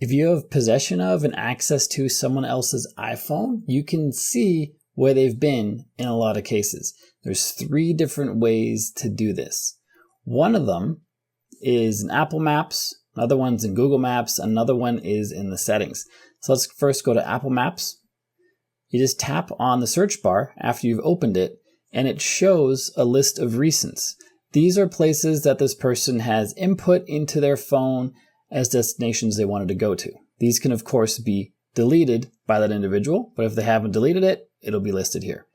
If you have possession of and access to someone else's iPhone, you can see where they've been in a lot of cases. There's 3 different ways to do this. One of them is in Apple Maps, another one's in Google Maps, another one is in the settings. So let's first go to Apple Maps. You just tap on the search bar after you've opened it, and it shows a list of recents. These are places that this person has input into their phone as destinations they wanted to go to. These can, of course, be deleted by that individual, but if they haven't deleted it, it'll be listed here.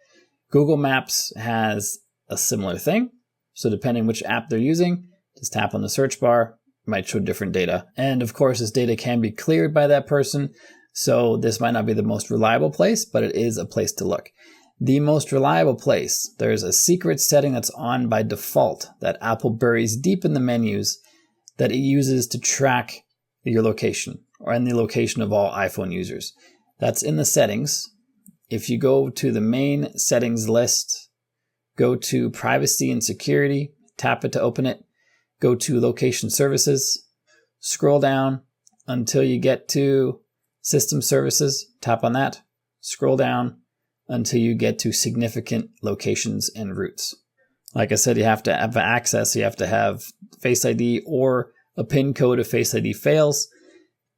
Google Maps has a similar thing. So depending which app they're using, just tap on the search bar, it might show different data. And of course, this data can be cleared by that person. So this might not be the most reliable place, but it is a place to look. The most reliable place, there's a secret setting that's on by default that Apple buries deep in the menus that it uses to track your location and the location of all iPhone users. That's in the settings. If you go to the main settings list, go to privacy and security, tap it to open it, go to location services, scroll down until you get to system services, tap on that, scroll down until you get to significant locations and routes. Like I said, you have to have access, you have to have Face ID or a PIN code if Face ID fails.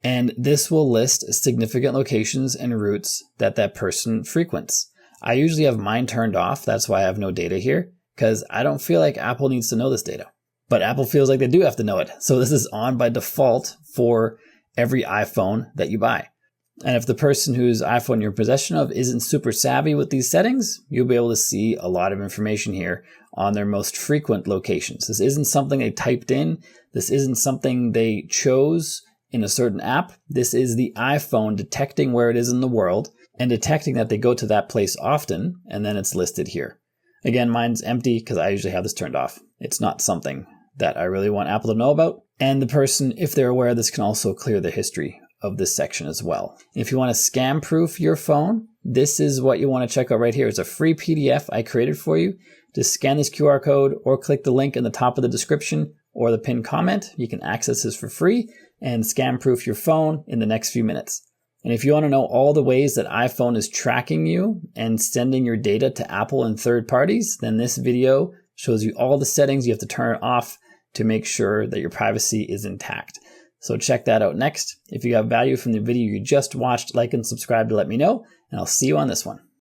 And this will list significant locations and routes that person frequents. I usually have mine turned off. That's why I have no data here, because I don't feel like Apple needs to know this data. But Apple feels like they do have to know it. So this is on by default for every iPhone that you buy. And if the person whose iPhone you're in possession of isn't super savvy with these settings, you'll be able to see a lot of information here on their most frequent locations. This isn't something they typed in. This isn't something they chose in a certain app. This is the iPhone detecting where it is in the world and detecting that they go to that place often, and then it's listed here. Again, mine's empty because I usually have this turned off. It's not something that I really want Apple to know about. And the person, if they're aware of this, can also clear the history of this section as well. If you want to scam proof your phone, this is what you want to check out right here. It's a free PDF I created for you. Just scan this QR code or click the link in the top of the description or the pinned comment. You can access this for free and scam proof your phone in the next few minutes. And if you want to know all the ways that iPhone is tracking you and sending your data to Apple and third parties, then this video shows you all the settings you have to turn off to make sure that your privacy is intact. So check that out next. If you have value from the video you just watched, like and subscribe to let me know, and I'll see you on this one.